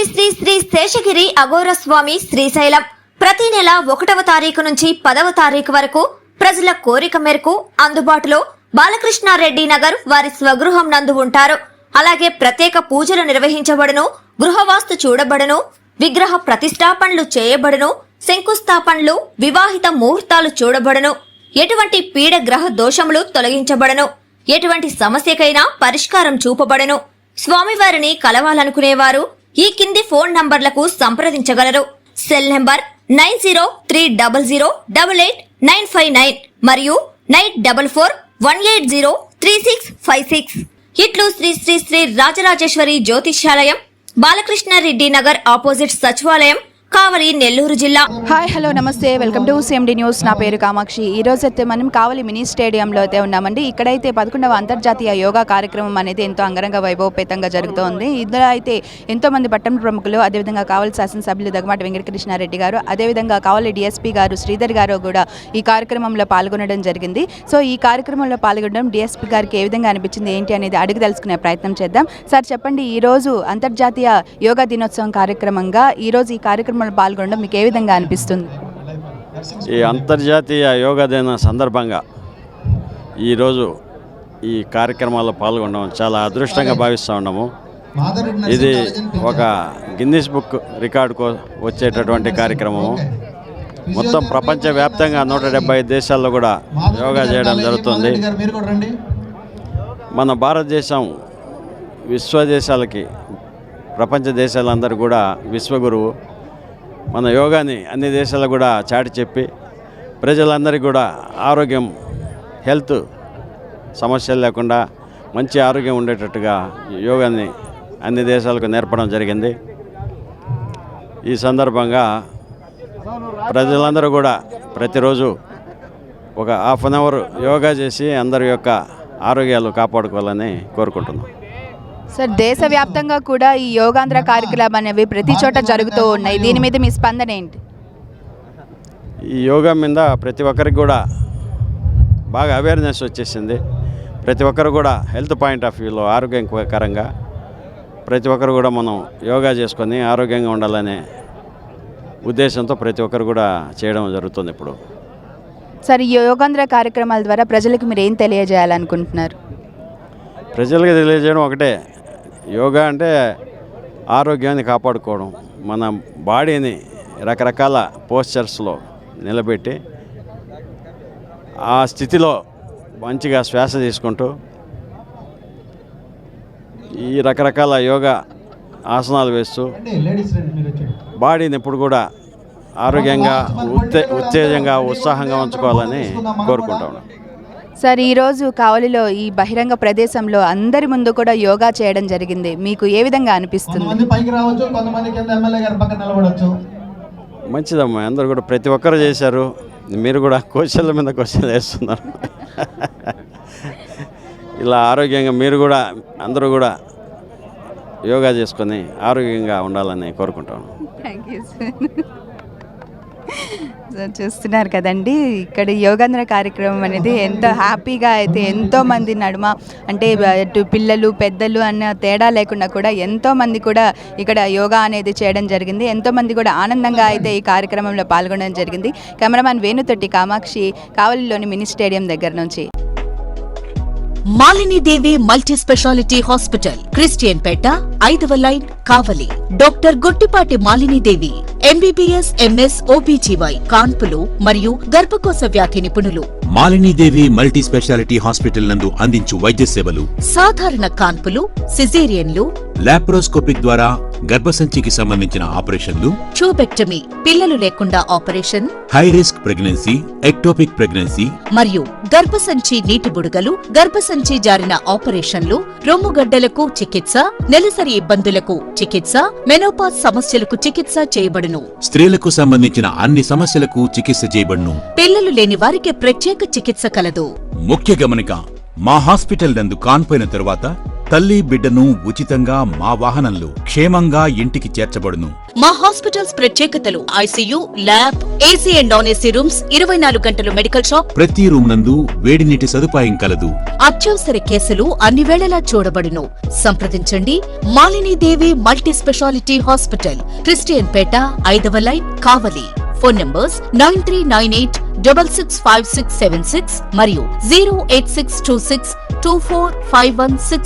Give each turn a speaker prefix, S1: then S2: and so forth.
S1: శ్రీ శ్రీ శేషగిరి అఘోర స్వామి శ్రీశైలం ప్రతి నెల 1వ తారీఖు నుంచి 10వ తారీఖు వరకు ప్రజల కోరిక మేరకు అందుబాటులో బాలకృష్ణారెడ్డి నగర్ వారి స్వగృహం నందు ఉంటారు. అలాగే ప్రత్యేక పూజలు నిర్వహించబడును, గృహవాస్తు చూడబడును, విగ్రహ ప్రతిష్టాపనలు చేయబడును, శంకుస్థాపనలు, వివాహిత ముహూర్తాలు చూడబడును, ఎటువంటి పీడ గ్రహ దోషములు తొలగించబడును, ఎటువంటి సమస్యకైనా పరిష్కారం చూపబడును. స్వామివారిని కలవాలనుకునేవారు ఈ కింది ఫోన్ నంబర్లకు సంప్రదించగలరు. సెల్ నంబర్ 9030008895 మరియు 9441803656. ఇట్లు శ్రీ శ్రీ శ్రీ రాజరాజేశ్వరి జ్యోతిష్యాలయం, బాలకృష్ణారెడ్డి నగర్ ఆపోజిట్ సచివాలయం, కావలి, నెల్లూరు జిల్లా.
S2: హాయ్, హలో, నమస్తే, వెల్కమ్ టు CMD న్యూస్. నా పేరు కామాక్షి. ఈ రోజు అయితే మనం కావలి మినీ స్టేడియంలో అయితే ఉన్నామండి. ఇక్కడైతే 11వ అంతర్జాతీయ యోగా కార్యక్రమం అనేది ఎంతో అంగరంగ వైభవపేతంగా జరుగుతోంది. ఇందులో అయితే ఎంతో మంది పట్టణ ప్రముఖులు, అదేవిధంగా కావలి శాసనసభ్యులు దగ్గమాటి వెంకటకృష్ణారెడ్డి గారు, అదేవిధంగా కావలి DSP గారు శ్రీధర్ గారు కూడా ఈ కార్యక్రమంలో పాల్గొనడం జరిగింది. సో ఈ కార్యక్రమంలో పాల్గొనడం DSP గారికి ఏ విధంగా అనిపించింది, ఏంటి అనేది అడిగి తెలుసుకునే ప్రయత్నం చేద్దాం. సార్ చెప్పండి, ఈరోజు అంతర్జాతీయ యోగా దినోత్సవం కార్యక్రమంగా ఈరోజు ఈ కార్యక్రమంలో పాల్గొనడం మీకు ఏ విధంగా అనిపిస్తుంది?
S3: ఈ అంతర్జాతీయ యోగా దిన సందర్భంగా ఈరోజు ఈ కార్యక్రమాల్లో పాల్గొనడం చాలా అదృష్టంగా భావిస్తూ ఉన్నాము. ఇది ఒక గిన్నిస్ బుక్ రికార్డుకు వచ్చేటటువంటి కార్యక్రమము. మొత్తం ప్రపంచవ్యాప్తంగా 175 దేశాల్లో కూడా యోగా చేయడం జరుగుతుంది. మన భారతదేశం విశ్వదేశాలకి, ప్రపంచ దేశాలందరూ కూడా విశ్వగురువు. మన యోగాని అన్ని దేశాలకు కూడా చాటి చెప్పి ప్రజలందరికీ కూడా ఆరోగ్యం, హెల్త్ సమస్యలు లేకుండా మంచి ఆరోగ్యం ఉండేటట్టుగా యోగాని అన్ని దేశాలకు నేర్పడం జరిగింది. ఈ సందర్భంగా ప్రజలందరూ కూడా ప్రతిరోజు ఒక ½ అన్ అవర్ యోగా చేసి అందరి యొక్క ఆరోగ్యాలు కాపాడుకోవాలని కోరుకుంటున్నాం.
S2: సార్, దేశవ్యాప్తంగా కూడా ఈ యోగాంధ్ర కార్యక్రమాలు అనేవి ప్రతి చోట జరుగుతూ ఉన్నాయి. దీని మీద మీ స్పందన ఏంటి?
S3: ఈ యోగా మీద ప్రతి ఒక్కరికి కూడా బాగా అవేర్నెస్ వచ్చేసింది. ప్రతి ఒక్కరు కూడా హెల్త్ పాయింట్ ఆఫ్ వ్యూలో ఆరోగ్యకరంగా ప్రతి ఒక్కరు కూడా మనం యోగా చేసుకొని ఆరోగ్యంగా ఉండాలనే ఉద్దేశంతో ప్రతి ఒక్కరు కూడా చేయడం జరుగుతుంది ఇప్పుడు.
S2: సార్, ఈ యోగాంధ్ర కార్యక్రమాల ద్వారా ప్రజలకు మీరు ఏం తెలియజేయాలనుకుంటున్నారు?
S3: ప్రజలకు తెలియజేయడం ఒకటే, యోగా అంటే ఆరోగ్యాన్ని కాపాడుకోవడం, మన బాడీని రకరకాల పోస్చర్స్లో నిలబెట్టి ఆ స్థితిలో మంచిగా శ్వాస తీసుకుంటూ ఈ రకరకాల యోగా ఆసనాలు వేస్తూ బాడీని ఎప్పుడు కూడా ఆరోగ్యంగా, ఉత్తేజంగా, ఉత్సాహంగా ఉంచుకోవాలని కోరుకుంటా ఉన్నాను.
S2: సార్, ఈరోజు కావలిలో ఈ బహిరంగ ప్రదేశంలో అందరి ముందు కూడా యోగా చేయడం జరిగింది. మీకు ఏ విధంగా అనిపిస్తుంది?
S3: మంచిదమ్మా, అందరూ కూడా ప్రతి ఒక్కరు చేశారు. మీరు కూడా క్వశ్చన్ల మీద క్వశ్చన్లు వేస్తున్నారు. ఇలా ఆరోగ్యంగా మీరు కూడా అందరూ కూడా యోగా చేసుకొని ఆరోగ్యంగా ఉండాలని కోరుకుంటాను.
S2: Thank you sir. చూస్తున్నారు కదండి, ఇక్కడ యోగాంధ్ర కార్యక్రమం అనేది ఎంతో హ్యాపీగా అయితే ఎంతో మంది నడుమ, అంటే పిల్లలు పెద్దలు అన్న తేడా లేకుండా కూడా ఎంతో మంది కూడా ఇక్కడ యోగా అనేది చేయడం జరిగింది. ఎంతో మంది కూడా ఆనందంగా అయితే ఈ కార్యక్రమంలో పాల్గొనడం జరిగింది. కెమెరామ్యాన్ వేణుతోటి కామాక్షి, కావలిలోని మినీ స్టేడియం దగ్గర నుంచి.
S4: Malinidevi multi speciality hospital, Christian Peta, 5వ line, Kavali. Doctor Gottipati Malinidevi MBBS MS OBGY కాన్పులు మరియు గర్భకోశ వ్యాధి నిపుణులు.
S5: మాలినీదేవి మల్టీ స్పెషాలిటీ హాస్పిటల్ నందు అందించు వైద్య సేవలు:
S4: సాధారణ కాన్పులు, సిజేరియన్లు,
S5: లాప్రోస్కోపిక్ ద్వారా గర్భసంచికి సంబంధించిన ఆపరేషన్లు,
S4: ట్యూబెక్టమీ, పిల్లలు లేకుండా operation,
S5: high risk pregnancy, ectopic pregnancy
S4: మరియు గర్భసంచి నీటి బుడగలు, గర్భసంచి జారిన ఆపరేషన్లు, రొమ్ముగడ్డలకు చికిత్స, నెలసరి ఇబ్బందులకు చికిత్స, మెనోపాజ్ సమస్యలకు చికిత్స చేయబడును.
S5: స్త్రీలకు సంబంధించిన అన్ని సమస్యలకు చికిత్స చేయబడును.
S4: పిల్లలు లేని వారికి ప్రత్యేక చికిత్స కలదు.
S5: ముఖ్య గమనిక: మా హాస్పిటల్ నందు కాన్పోయిన తరువాత తల్లి బిడ్డను ఉచితంగా మా వాహనంలో క్షేమంగా ఇంటికి చేర్చబడును.
S4: మా హాస్పిటల్స్ ప్రత్యేకతలు ICU, lab, AC and non AC rooms, 24 గంటలు మెడికల్ షాప్,
S5: ప్రతి రూమ్ నందు వేడి నీటి సదుపాయం కలదు.
S4: అత్యవసర కేసులు అన్ని వేళలా చూడబడును. సంప్రదించండి Malinidevi multi speciality hospital, Christian Peta, 5వ లైన్, కావలి. ఫోన్ నంబర్స్ 9398665676 మరియు 08626245166.